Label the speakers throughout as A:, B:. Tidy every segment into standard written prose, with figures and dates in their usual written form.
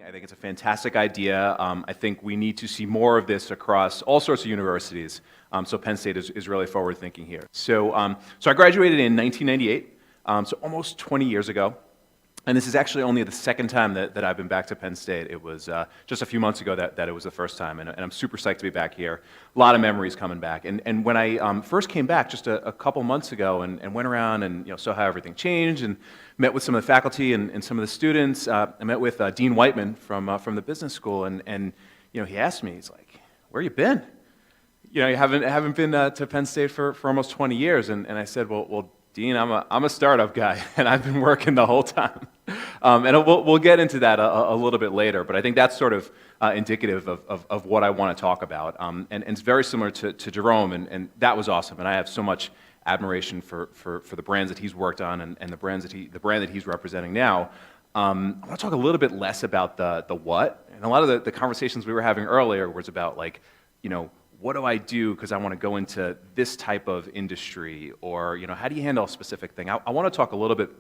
A: I think it's a fantastic idea. I think we need to see more of this across all sorts of universities. So Penn State is really forward thinking here. So I graduated in 1998, so almost 20 years ago. And this is actually only the second time that I've been back to Penn State. It was just a few months ago that it was the first time, and I'm super psyched to be back here. A lot of memories coming back. And when I first came back just a couple months ago and went around and saw how everything changed and met with some of the faculty and some of the students, I met with Dean Whiteman from the business school, and he asked me, he's like, "Where you been? You haven't been to Penn State for almost 20 years." And I said, well, Dean, I'm a startup guy, and I've been working the whole time. And we'll get into that a little bit later, but I think that's sort of indicative of what I want to talk about. And it's very similar to Jerome, and that was awesome. And I have so much admiration for the brands that he's worked on and the brand that he's representing now. I want to talk a little bit less about the what. And a lot of the conversations we were having earlier was about what do I do because I want to go into this type of industry, or how do you handle a specific thing? I want to talk a little bit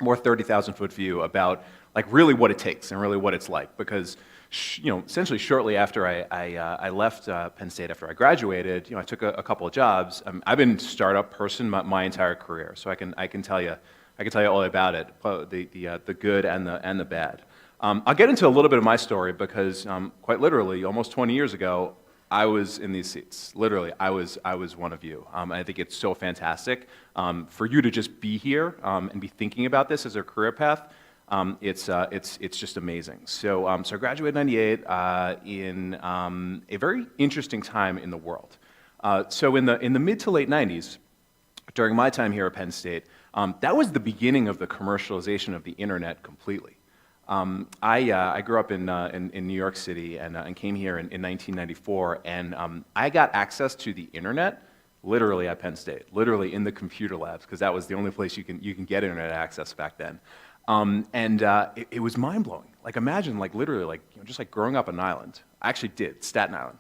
A: more 30,000-foot view about really what it takes and really what it's like, because essentially shortly after I left Penn State after I graduated, I took a couple of jobs. I've been a startup person my entire career, so I can tell you all about it, the good and the bad. I'll get into a little bit of my story because quite literally almost 20 years ago, I was in these seats. Literally, I was one of you. I think it's so fantastic for you to just be here and be thinking about this as a career path. It's just amazing. So I graduated in '98 in a very interesting time in the world. So in the mid to late '90s, during my time here at Penn State, that was the beginning of the commercialization of the internet completely. I grew up in New York City and came here in 1994, and I got access to the internet literally at Penn State, literally in the computer labs, because that was the only place you can get internet access back then. It was mind-blowing. Imagine literally just growing up on an island. I actually did, Staten Island.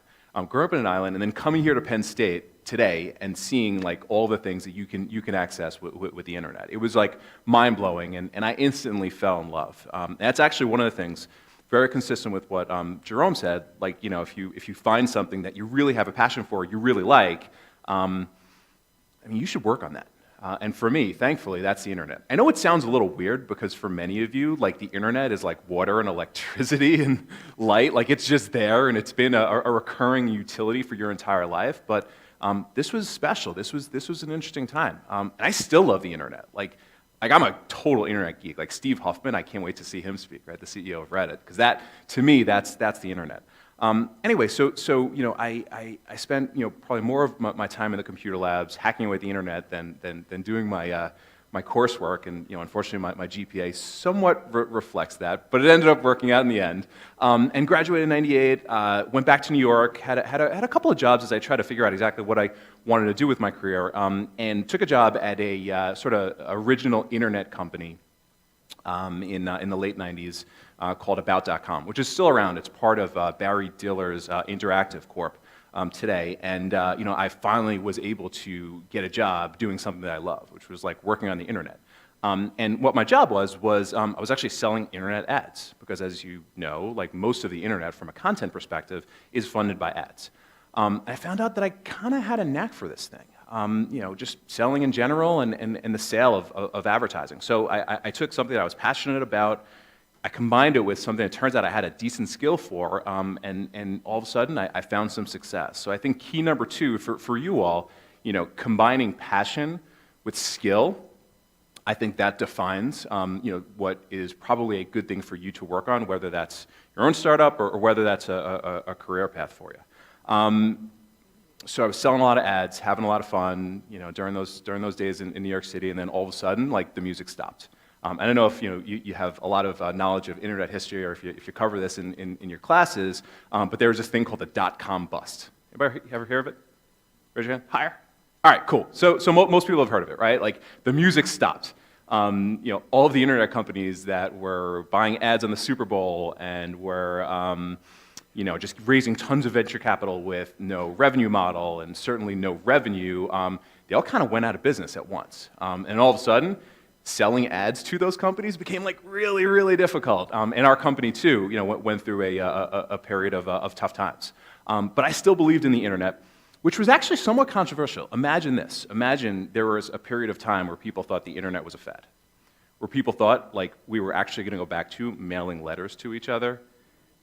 A: Grew up in an island and then coming here to Penn State today and seeing all the things that you can access with the internet. It was mind-blowing, and I instantly fell in love. That's actually one of the things very consistent with what Jerome said. If you find something that you really have a passion for, you really like, you should work on that. And for me, thankfully, that's the internet. I know it sounds a little weird because for many of you, the internet is like water and electricity and light. It's just there, and it's been a recurring utility for your entire life. But this was special. This was an interesting time. And I still love the internet. I'm a total internet geek. Steve Huffman, I can't wait to see him speak, right? The CEO of Reddit, because that, to me, that's the internet. Anyway, so I spent probably more of my time in the computer labs hacking away at the internet than doing my coursework, and unfortunately my GPA somewhat reflects that, but it ended up working out in the end. And graduated in '98, went back to New York, had a couple of jobs as I tried to figure out exactly what I wanted to do with my career, and took a job at a sort of original internet company in the late '90s. Called About.com, which is still around. It's part of Barry Diller's Interactive Corp today. And I finally was able to get a job doing something that I love, which was working on the internet. And what my job was I was actually selling internet ads, because as you know, most of the internet from a content perspective is funded by ads. I found out that I kind of had a knack for this thing. Just selling in general and the sale of advertising. So I took something that I was passionate about, I combined it with something that turns out I had a decent skill for, and all of a sudden I found some success. So I think key number two for you all, combining passion with skill, I think that defines what is probably a good thing for you to work on, whether that's your own startup or whether that's a career path for you. So I was selling a lot of ads, having a lot of fun, during those days in New York City, and then all of a sudden, the music stopped. I don't know if you have a lot of knowledge of internet history, or if you cover this in your classes, but there was this thing called the dot-com bust. Anybody ever hear of it? Raise your hand. Higher. All right, cool. So most people have heard of it, right? The music stopped. All of the internet companies that were buying ads on the Super Bowl and were just raising tons of venture capital with no revenue model and certainly no revenue, they all kind of went out of business at once. And all of a sudden, selling ads to those companies became like really, really difficult. And our company too, went through a period of tough times. But I still believed in the internet, which was actually somewhat controversial. Imagine this. Imagine there was a period of time where people thought the internet was a fad, where people thought like we were actually going to go back to mailing letters to each other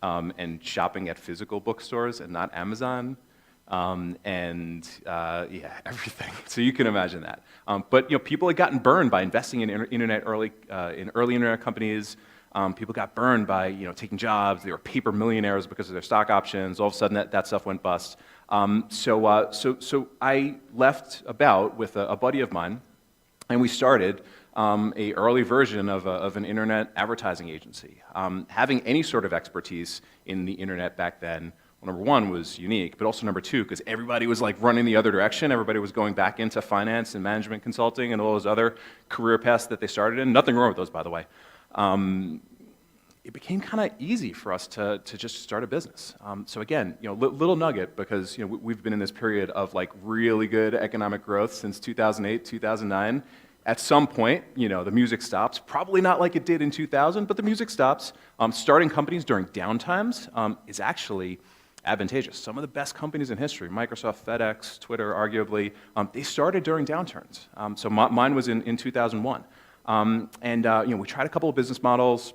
A: and shopping at physical bookstores and not Amazon. Everything. So you can imagine that. But people had gotten burned by investing in early internet companies. People got burned by taking jobs. They were paper millionaires because of their stock options. All of a sudden, that stuff went bust. So I left about with a buddy of mine, and we started a early version of an internet advertising agency. Having any sort of expertise in the internet back then, well, number one, was unique, but also number two, because everybody was like running the other direction. Everybody was going back into finance and management consulting and all those other career paths that they started in. Nothing wrong with those, by the way. It became kind of easy for us to just start a business. So again, little nugget, because we've been in this period of like really good economic growth since 2008, 2009. At some point, the music stops. Probably not like it did in 2000, but the music stops. Starting companies during downtimes is actually advantageous. Some of the best companies in history, Microsoft, FedEx, Twitter, arguably, they started during downturns. So mine was in 2001. We tried a couple of business models,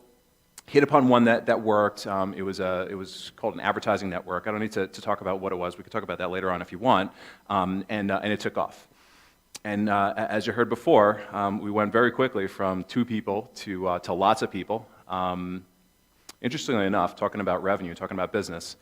A: hit upon one that worked. It was called an advertising network. I don't need to talk about what it was. We could talk about that later on if you want. And it took off. And as you heard before, we went very quickly from 2 people to lots of people. Interestingly enough, talking about revenue, talking about business,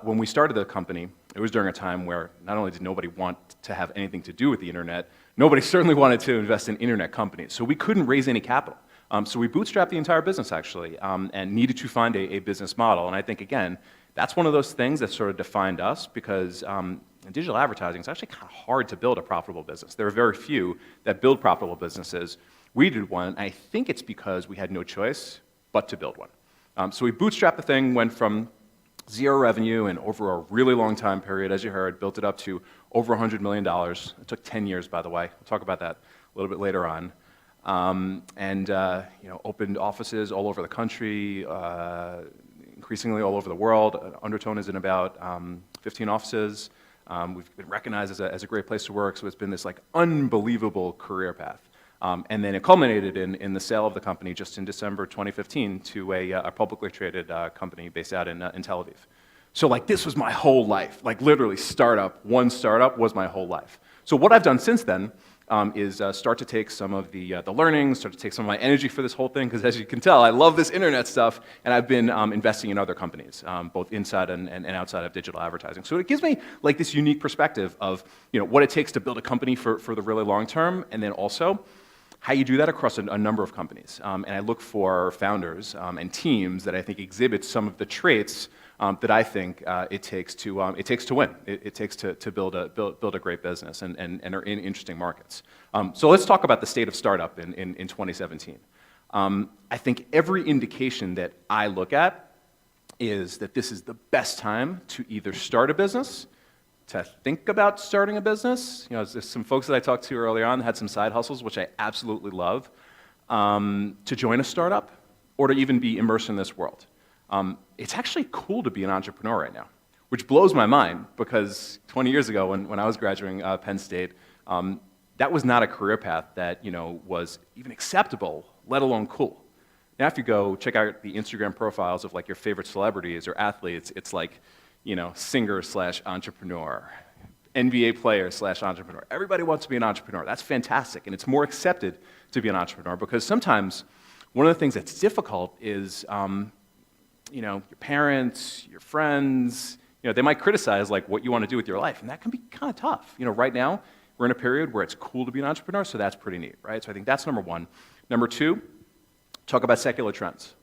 A: when we started the company, it was during a time where not only did nobody want to have anything to do with the internet, nobody certainly wanted to invest in internet companies. So we couldn't raise any capital. So we bootstrapped the entire business, actually, and needed to find a business model. And I think, again, that's one of those things that sort of defined us, because in digital advertising, it's actually kind of hard to build a profitable business. There are very few that build profitable businesses. We did one, and I think it's because we had no choice but to build one. So we bootstrapped the thing, went from 0 revenue, and over a really long time period, as you heard, built it up to over $100 million. It took 10 years, by the way. We'll talk about that a little bit later on. Opened offices all over the country, increasingly all over the world. Undertone is in about 15 offices. We've been recognized as a great place to work, so it's been this like unbelievable career path. And then it culminated in the sale of the company just in December 2015 to a publicly traded company based out in Tel Aviv. So like this was my whole life, like literally one startup was my whole life. So what I've done since then is start to take some of the learnings, start to take some of my energy for this whole thing, because as you can tell, I love this internet stuff, and I've been investing in other companies, both inside and outside of digital advertising. So it gives me like this unique perspective of what it takes to build a company for the really long term, and then also how you do that across a number of companies. And I look for founders and teams that I think exhibit some of the traits that I think it takes to win. It takes to build a great business and are in interesting markets. So let's talk about the state of startup in 2017. I think every indication that I look at is that this is the best time to either start a business, to think about starting a business. There's some folks that I talked to earlier on that had some side hustles, which I absolutely love, to join a startup, or to even be immersed in this world. It's actually cool to be an entrepreneur right now, which blows my mind, because 20 years ago when I was graduating Penn State, that was not a career path that was even acceptable, let alone cool. Now if you go check out the Instagram profiles of like your favorite celebrities or athletes, it's like singer/entrepreneur, NBA player/entrepreneur. Everybody wants to be an entrepreneur. That's fantastic, and it's more accepted to be an entrepreneur, because sometimes one of the things that's difficult is your parents, your friends, they might criticize like what you want to do with your life, and that can be kind of tough. Right now, we're in a period where it's cool to be an entrepreneur, so that's pretty neat, right? So I think that's number one. Number two, talk about secular trends.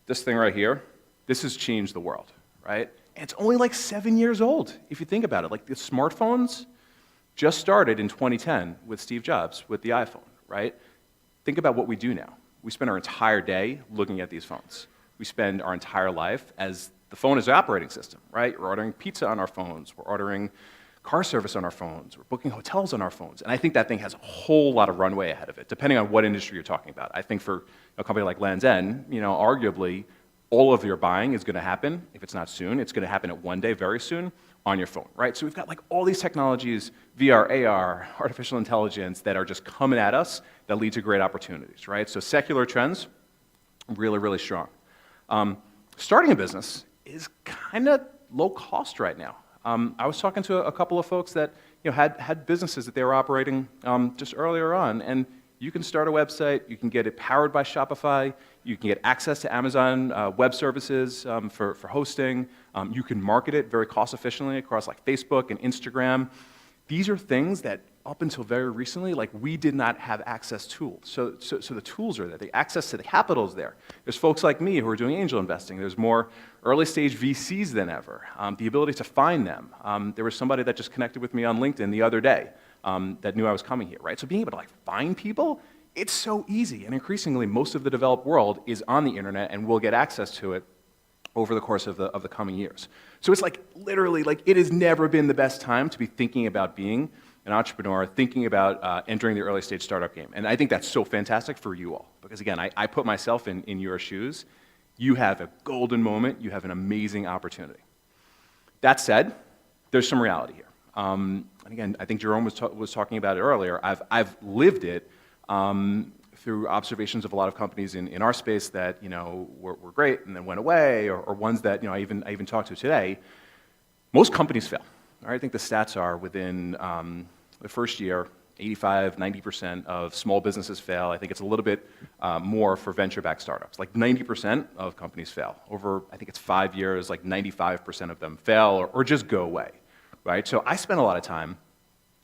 A: This thing right here, this has changed the world, right? And it's only like 7 years old, if you think about it. Like the smartphones just started in 2010 with Steve Jobs, with the iPhone, right? Think about what we do now. We spend our entire day looking at these phones. We spend our entire life as the phone is the operating system, right? We're ordering pizza on our phones. We're ordering car service on our phones. We're booking hotels on our phones. And I think that thing has a whole lot of runway ahead of it, depending on what industry you're talking about. I think for a company like Land's End, arguably, all of your buying is going to happen, if it's not soon, it's going to happen at one day, very soon, on your phone, right? So we've got like all these technologies, VR, AR, artificial intelligence, that are just coming at us that lead to great opportunities, right? So secular trends, really, really strong. Starting a business is kind of low cost right now. I was talking to a couple of folks that had businesses that they were operating just earlier on, and you can start a website, you can get it powered by Shopify, you can get access to Amazon Web Services for hosting, you can market it very cost efficiently across like Facebook and Instagram. These are things that up until very recently, like we did not have access to. So the tools are there, the access to the capital is there. There's folks like me who are doing angel investing. There's more early stage VCs than ever. The ability to find them. There was somebody that just connected with me on LinkedIn the other day that knew I was coming here, right? So being able to like find people, it's so easy. And increasingly, most of the developed world is on the internet and will get access to it over the course of the coming years. So it's like literally, like it has never been the best time to be thinking about being an entrepreneur, thinking about entering the early stage startup game. And I think that's so fantastic for you all. Because again, I put myself in your shoes. You have a golden moment. You have an amazing opportunity. That said, there's some reality here. And again, I think Jerome was talking about it earlier. I've lived it through observations of a lot of companies in our space that were great and then went away, or ones that I even talked to today. Most companies fail. I think the stats are within the first year, 85, 90% of small businesses fail. I think it's a little bit more for venture-backed startups. Like 90% of companies fail. Over, I think it's 5 years, like 95% of them fail or just go away, right? So I spent a lot of time,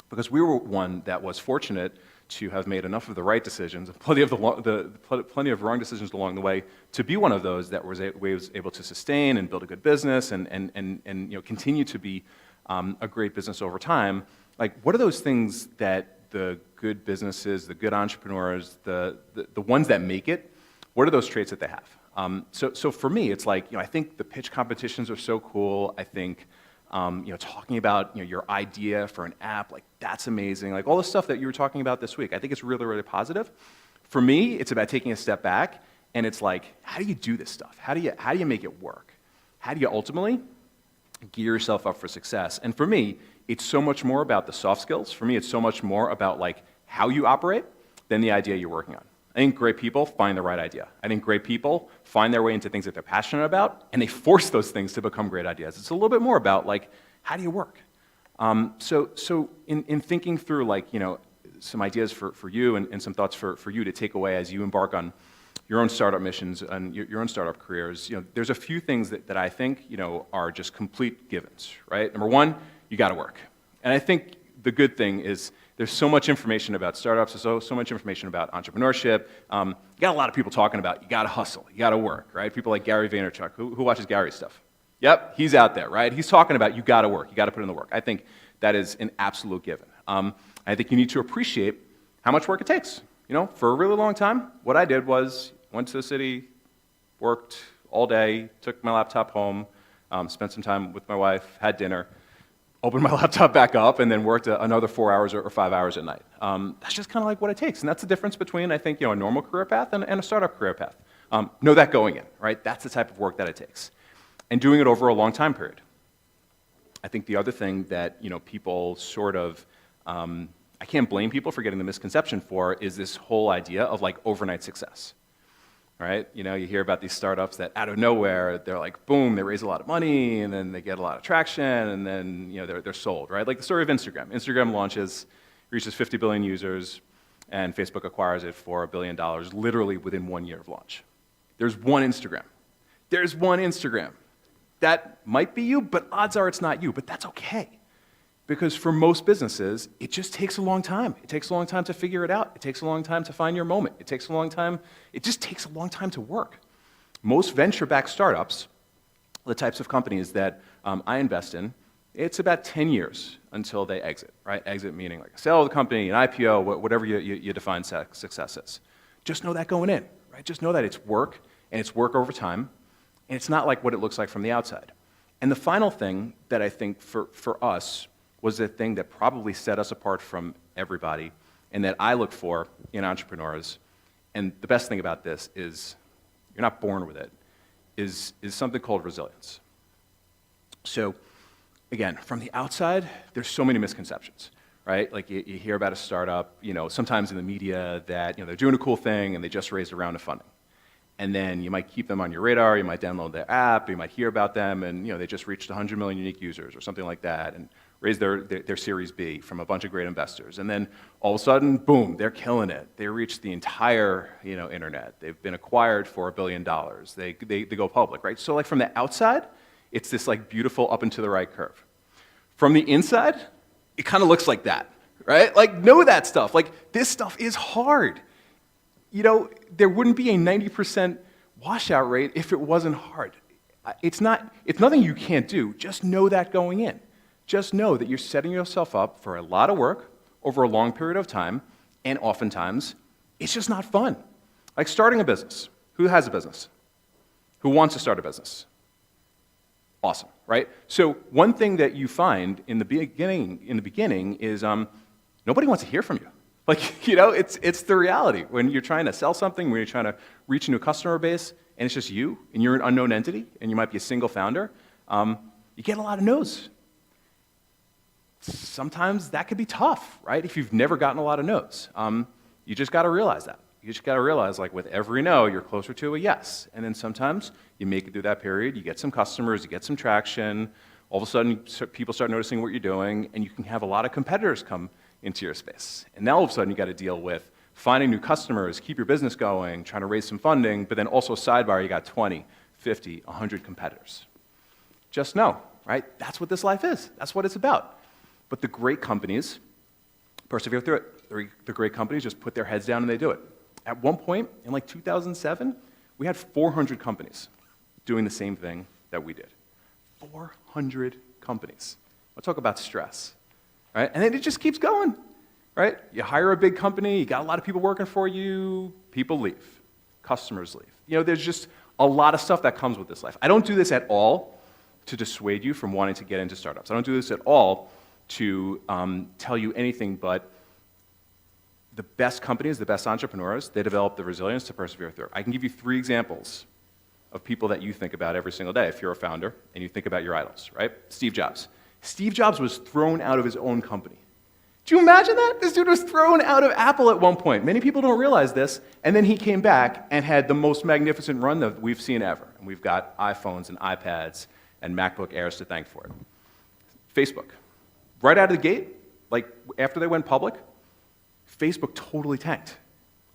A: because we were one that was fortunate to have made enough of the right decisions, plenty of wrong decisions along the way, to be one of those that was able to sustain and build a good business and continue to be a great business over time. Like, what are those things that the good businesses, the good entrepreneurs, the ones that make it, what are those traits that they have? So for me, it's like, I think the pitch competitions are so cool. I think, talking about, your idea for an app, like, that's amazing. Like, all the stuff that you were talking about this week, I think it's really, really positive. For me, it's about taking a step back, and it's like, how do you do this stuff? How do you make it work? How do you ultimately gear yourself up for success? And for me, it's so much more about the soft skills. For me, it's so much more about like how you operate than the idea you're working on. I think great people find the right idea. I think great people find their way into things that they're passionate about, and they force those things to become great ideas. It's a little bit more about like, how do you work? So in thinking through like, some ideas for you and some thoughts for you to take away as you embark on your own startup missions and your own startup careers, there's a few things that I think, are just complete givens, right? Number one, you got to work. And I think the good thing is there's so much information about startups, there's so much information about entrepreneurship. You got a lot of people talking about you got to hustle, you got to work, right? People like Gary Vaynerchuk, who watches Gary's stuff. Yep, he's out there, right? He's talking about you got to work, you got to put in the work. I think that is an absolute given. I think you need to appreciate how much work it takes. For a really long time, what I did was went to the city, worked all day, took my laptop home, spent some time with my wife, had dinner, opened my laptop back up, and then worked another 4 hours or 5 hours at night. That's just kind of like what it takes. And that's the difference between, I think, a normal career path and a startup career path. Know that going in, right? That's the type of work that it takes. And doing it over a long time period. I think the other thing that, people sort of, I can't blame people for getting the misconception for, is this whole idea of like overnight success. Right? You hear about these startups that out of nowhere, they're like, boom, they raise a lot of money, and then they get a lot of traction, and then they're sold, right? Like the story of Instagram. Instagram launches, reaches 50 billion users, and Facebook acquires it for $1 billion, literally within 1 year of launch. There's one Instagram. There's one Instagram. That might be you, but odds are it's not you, but that's okay. Because for most businesses, it just takes a long time. It takes a long time to figure it out. It takes a long time to find your moment. It just takes a long time to work. Most venture-backed startups, the types of companies that I invest in, it's about 10 years until they exit, right? Exit meaning like a sale of the company, an IPO, whatever you define success as. Just know that going in, right? Just know that it's work, and it's work over time, and it's not like what it looks like from the outside. And the final thing that I think for us was the thing that probably set us apart from everybody and that I look for in entrepreneurs. And the best thing about this is you're not born with it, is something called resilience. So again, from the outside, there's so many misconceptions, right? Like you hear about a startup, sometimes in the media that they're doing a cool thing and they just raised a round of funding. And then you might keep them on your radar, you might download their app, you might hear about them, and they just reached 100 million unique users or something like that, and raised their Series B from a bunch of great investors. And then all of a sudden, boom, they're killing it. They reached the entire internet. They've been acquired for $1 billion. They go public, right? So like from the outside, it's this like beautiful up and to the right curve. From the inside, it kind of looks like that, right? Like know that stuff. Like this stuff is hard. There wouldn't be a 90% washout rate if it wasn't hard. It's nothing you can't do. Just know that going in. Just know that you're setting yourself up for a lot of work over a long period of time, and oftentimes, it's just not fun. Like starting a business. Who has a business? Who wants to start a business? Awesome, right? So one thing that you find in the beginning is nobody wants to hear from you. Like, it's the reality. When you're trying to sell something, when you're trying to reach a new customer base, and it's just you, and you're an unknown entity, and you might be a single founder, you get a lot of no's. Sometimes that could be tough, right? If you've never gotten a lot of no's. You just got to realize that. You just got to realize, like with every no, you're closer to a yes. And then sometimes you make it through that period, you get some customers, you get some traction, all of a sudden people start noticing what you're doing, and you can have a lot of competitors come into your space. And now all of a sudden you got to deal with finding new customers, keep your business going, trying to raise some funding, but then also sidebar, you got 20, 50, 100 competitors. Just know, right? That's what this life is. That's what it's about. But the great companies persevere through it. The great companies just put their heads down and they do it. At one point, in like 2007, we had 400 companies doing the same thing that we did. 400 companies. I'll talk about stress. Right? And then it just keeps going, right? You hire a big company, you got a lot of people working for you, people leave, customers leave. There's just a lot of stuff that comes with this life. I don't do this at all to dissuade you from wanting to get into startups. I don't do this at all to tell you anything but the best companies, the best entrepreneurs, they develop the resilience to persevere through. I can give you 3 examples of people that you think about every single day if you're a founder and you think about your idols, right? Steve Jobs. Steve Jobs was thrown out of his own company. Do you imagine that? This dude was thrown out of Apple at one point. Many people don't realize this, and then he came back and had the most magnificent run that we've seen ever. And we've got iPhones and iPads and MacBook Airs to thank for it. Facebook. Right out of the gate, like after they went public, Facebook totally tanked.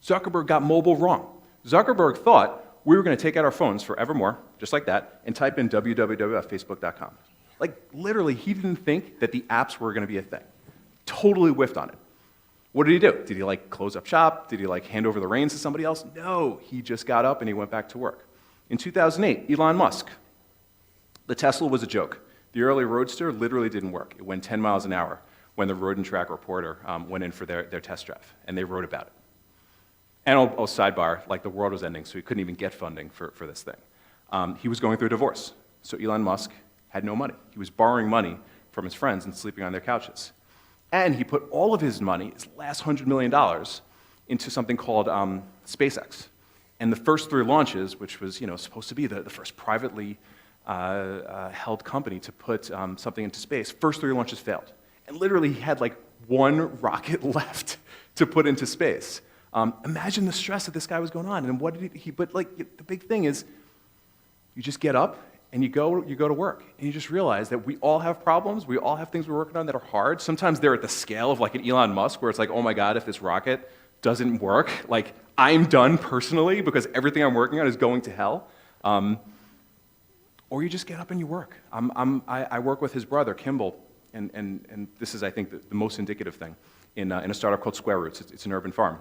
A: Zuckerberg got mobile wrong. Zuckerberg thought we were going to take out our phones forevermore, just like that, and type in www.facebook.com. Like, literally, he didn't think that the apps were going to be a thing. Totally whiffed on it. What did he do? Did he, close up shop? Did he, hand over the reins to somebody else? No, he just got up and he went back to work. In 2008, Elon Musk. The Tesla was a joke. The early Roadster literally didn't work. It went 10 miles an hour when the Road and Track reporter went in for their test drive, and they wrote about it. And sidebar, the world was ending, so he couldn't even get funding for this thing. He was going through a divorce, so Elon Musk had no money. He was borrowing money from his friends and sleeping on their couches. And he put all of his money, his last $100 million, into something called SpaceX. And the first 3 launches, which was supposed to be the first privately held company to put something into space, first 3 launches failed. And literally he had 1 rocket left to put into space. Imagine the stress that this guy was going on. And what did he but the big thing is, you just get up and you go to work, and you just realize that we all have problems, we all have things we're working on that are hard. Sometimes they're at the scale of an Elon Musk, where it's oh my God, if this rocket doesn't work, I'm done personally because everything I'm working on is going to hell. Or you just get up and you work. I work with his brother, Kimball, and this is, I think, the most indicative thing in a startup called Square Roots. It's an urban farm.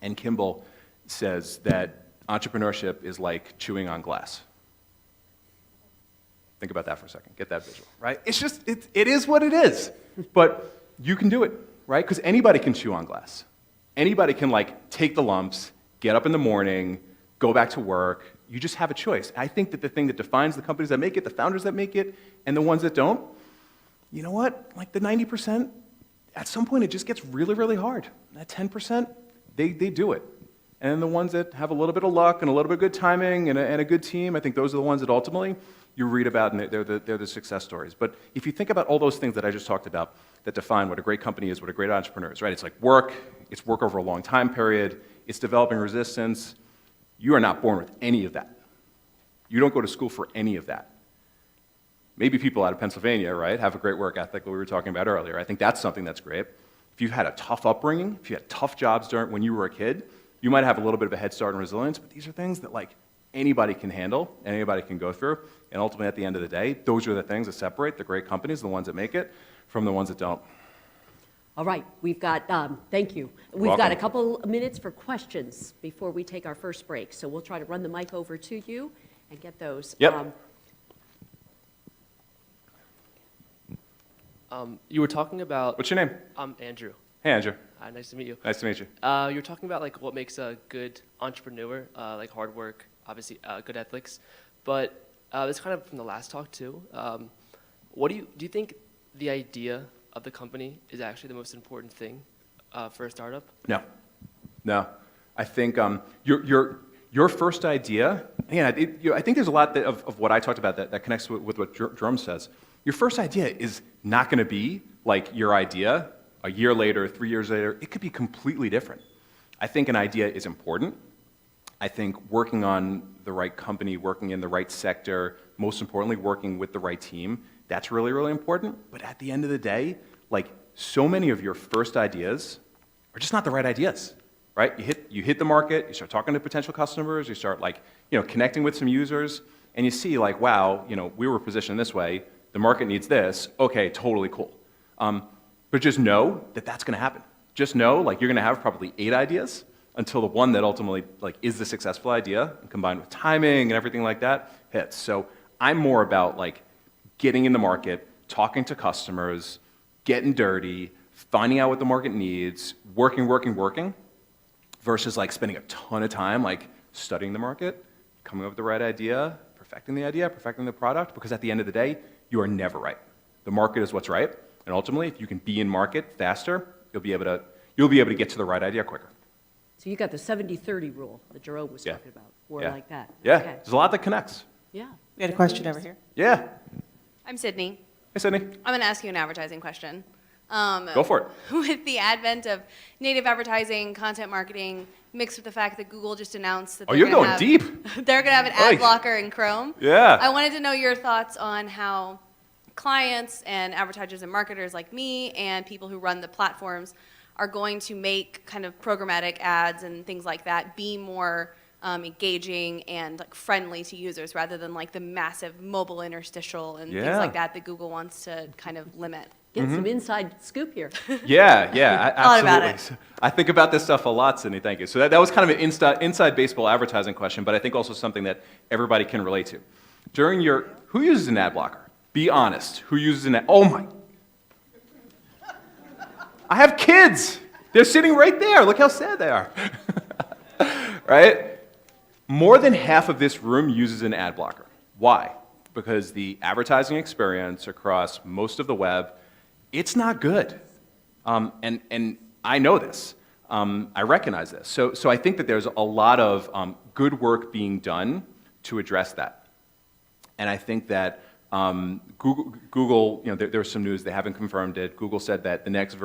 A: And Kimball says that entrepreneurship is like chewing on glass. Think about that for a second. Get that visual, right? It's just, it is what it is. But you can do it, right? Because anybody can chew on glass. Anybody can take the lumps, get up in the morning, go back to work. You just have a choice. I think that the thing that defines the companies that make it, the founders that make it, and the ones that don't, you know what? Like the 90%, at some point it just gets really, really hard. That 10%, they do it. And the ones that have a little bit of luck and a little bit of good timing and a good team, I think those are the ones that ultimately you read about, and they're the success stories. But if you think about all those things that I just talked about that define what a great company is, what a great entrepreneur is, right? It's like work, it's work over a long time period, it's developing resistance. You are not born with any of that. You don't go to school for any of that. Maybe people out of Pennsylvania, right, have a great work ethic that we were talking about earlier. I think that's something that's great. If you've had a tough upbringing, if you had tough jobs when you were a kid, you might have a little bit of a head start in resilience, but these are things that like anybody can handle and anybody can go through. And ultimately, at the end of the day, those are the things that separate the great companies, the ones that make it, from the ones that don't.
B: All right, we've got, thank you. We've got a couple of minutes for questions before we take our first break. So we'll try to run the mic over to you and get those.
A: Yep.
C: You were talking about...
A: What's your name?
C: I'm Andrew.
A: Hey, Andrew.
C: Hi, nice to meet you.
A: Nice to meet you.
C: You were talking about like what makes a good entrepreneur, like hard work, obviously good ethics, but it's kind of from the last talk too. What do you think the idea of the company is actually the most important thing for a startup?
A: No. I think your first idea, I think there's a lot of what I talked about that connects with what Jerome says. Your first idea is not going to be like your idea a year later, 3 years later. It could be completely different. I think an idea is important. I think working on the right company, working in the right sector, most importantly, working with the right team, that's really, really important. But at the end of the day, like so many of your first ideas are just not the right ideas, right? You hit the market, you start talking to potential customers, you start like, connecting with some users, and you see like, wow, we were positioned this way, the market needs this, okay, totally cool. But just know that that's gonna happen. Just know like you're gonna have probably 8 ideas until the one that ultimately like is the successful idea, and combined with timing and everything like that, hits. So I'm more about like getting in the market, talking to customers, getting dirty, finding out what the market needs, working, versus like spending a ton of time like studying the market, coming up with the right idea, perfecting the product, because at the end of the day, you are never right. The market is what's right, and ultimately, if you can be in market faster, you'll be able to get to the right idea quicker.
B: So you got the 70-30 rule that Jerome was talking about, or like that.
A: Yeah,
B: Okay.
A: there's a lot that connects.
B: Yeah.
D: We had a question over here.
A: Yeah.
E: I'm Sydney.
A: Hey, Sydney.
E: I'm going to ask you an advertising question.
A: Go for it.
E: With the advent of native advertising, content marketing, mixed with the fact that Google just announced that
A: You're going deep.
E: they're going to have an ad blocker in Chrome.
A: Yeah.
E: I wanted to know your thoughts on how clients and advertisers and marketers like me and people who run the platforms are going to make kind of programmatic ads and things like that be more engaging and like friendly to users rather than like the massive mobile interstitial and things like that Google wants to kind of limit.
B: Get some inside scoop here.
A: Yeah,
E: Thought
A: absolutely.
E: about it.
A: I think about this stuff a lot, Sydney, thank you. So that was kind of an inside baseball advertising question, but I think also something that everybody can relate to. Who uses an ad blocker? Be honest, who uses an ad? Oh my. I have kids. They're sitting right there. Look how sad they are. Right? More than half of this room uses an ad blocker. Why? Because the advertising experience across most of the web, it's not good. And I know this. I recognize this. So I think that there's a lot of good work being done to address that. And I think that Google, there's some news, they haven't confirmed it. Google said that the next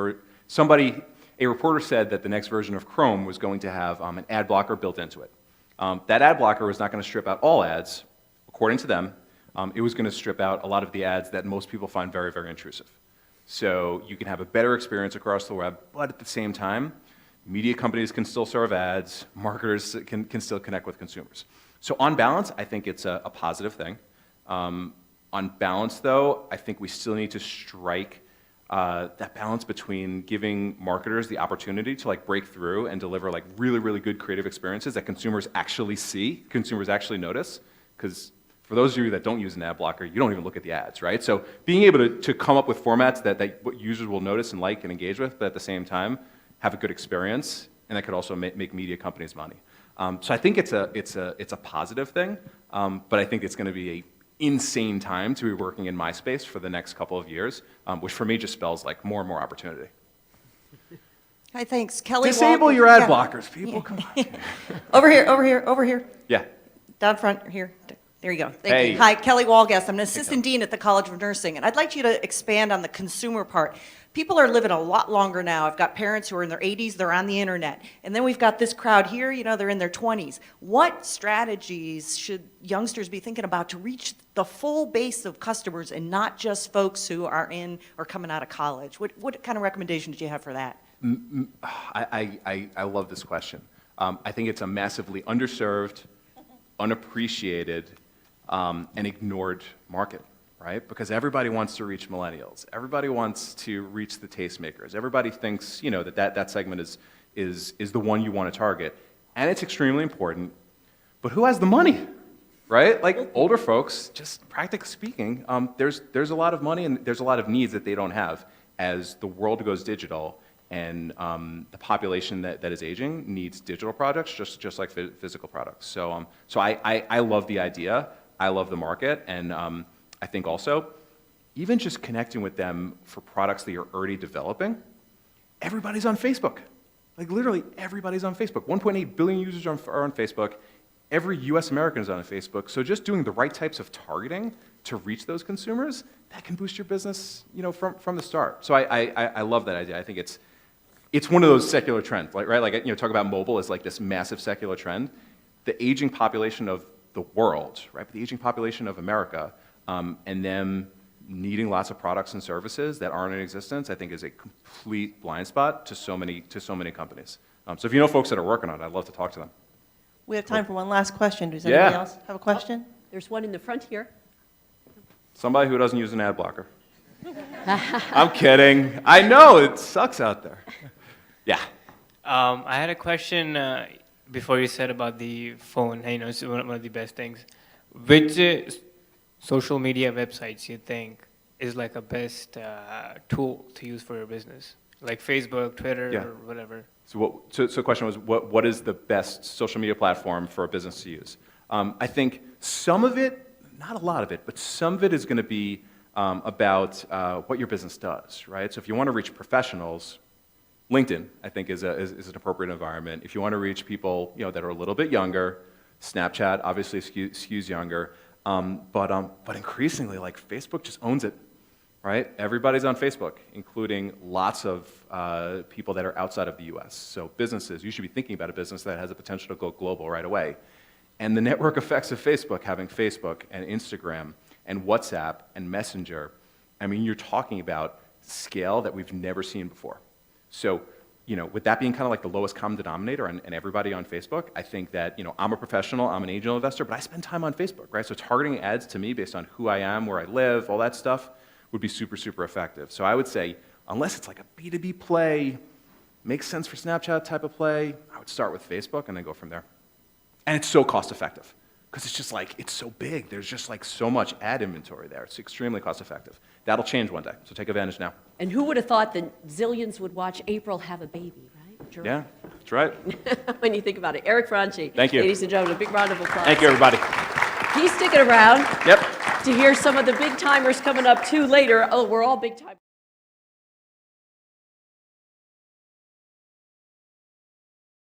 A: a reporter said that the next version of Chrome was going to have an ad blocker built into it. That ad blocker was not going to strip out all ads, according to them. It was going to strip out a lot of the ads that most people find very, very intrusive. So you can have a better experience across the web, but at the same time, media companies can still serve ads, marketers can still connect with consumers. So on balance, I think it's a positive thing. On balance, though, I think we still need to strike that balance between giving marketers the opportunity to like break through and deliver like really, really good creative experiences that consumers actually see, consumers actually notice. Because for those of you that don't use an ad blocker, you don't even look at the ads, right? So being able to come up with formats that what users will notice and like and engage with, but at the same time have a good experience, and that could also make media companies money. So I think it's a positive thing, but I think it's going to be a insane time to be working in my space for the next couple of years, which for me just spells like more and more opportunity.
D: Hi, thanks. Kelly
A: Disable
D: Walker.
A: your ad
D: Yeah.
A: blockers, people. Come on.
D: Over here.
A: Yeah.
D: Down front, here. There you go. Thank
A: Hey.
D: you. Hi, Kelly Walguest. I'm an assistant dean at the College of Nursing, and I'd like you to expand on the consumer part. People are living a lot longer now. I've got parents who are in their 80s, they're on the internet. And then we've got this crowd here, they're in their 20s. What strategies should youngsters be thinking about to reach the full base of customers and not just folks who are in or coming out of college? What kind of recommendations do you have for that?
A: I love this question. I think it's a massively underserved, unappreciated, and ignored market, right? Because everybody wants to reach millennials. Everybody wants to reach the tastemakers. Everybody thinks, that segment is the one you want to target. And it's extremely important. But who has the money, right? Like older folks, just practically speaking, there's a lot of money and there's a lot of needs that they don't have as the world goes digital. And the population that is aging needs digital products just like physical products. So I love the idea. I love the market. And I think also, even just connecting with them for products that you're already developing, everybody's on Facebook. Like literally everybody's on Facebook. 1.8 billion users are on Facebook. Every US American is on Facebook. So just doing the right types of targeting to reach those consumers, that can boost your business from the start. So I love that idea. I think it's one of those secular trends, right? Like, talk about mobile as like this massive secular trend. The aging population of the world, right? But the aging population of America, and them needing lots of products and services that aren't in existence, I think is a complete blind spot to so many companies. So if you know folks that are working on it, I'd love to talk to them.
F: We have time for one last question. Does
A: Yeah.
F: anybody else have a question?
B: There's one in the front here.
A: Somebody who doesn't use an ad blocker. I'm kidding. I know, it sucks out there. Yeah.
G: I had a question before you said about the phone. It's one of the best things. Which social media websites you think is like a best tool to use for your business? Like Facebook, Twitter,
A: Yeah.
G: or whatever.
A: So the question was, what is the best social media platform for a business to use? I think some of it, not a lot of it, but some of it is going to be about what your business does, right? So if you want to reach professionals, LinkedIn, I think, is an appropriate environment. If you want to reach people that are a little bit younger, Snapchat obviously skews younger, but increasingly, like Facebook just owns it, right? Everybody's on Facebook, including lots of people that are outside of the U.S. So businesses, you should be thinking about a business that has the potential to go global right away. And the network effects of Facebook, having Facebook and Instagram and WhatsApp and Messenger, I mean, you're talking about scale that we've never seen before. So, with that being kind of like the lowest common denominator and everybody on Facebook, I think that, I'm a professional, I'm an angel investor, but I spend time on Facebook, right? So targeting ads to me based on who I am, where I live, all that stuff would be super, super effective. So I would say, unless it's like a B2B play, makes sense for Snapchat type of play, I would start with Facebook and then go from there. And it's so cost effective because it's just like, it's so big. There's just like so much ad inventory there. It's extremely cost effective. That'll change one day, so take advantage now.
B: And who would have thought that zillions would watch April have a baby, right? Sure.
A: Yeah, that's right.
B: When you think about it. Eric Franchi.
A: Thank you.
B: Ladies and gentlemen, a big round of applause.
A: Thank you, everybody.
B: He's sticking around
A: Yep.
B: to hear some of the big timers coming up too later. Oh, we're all big timers.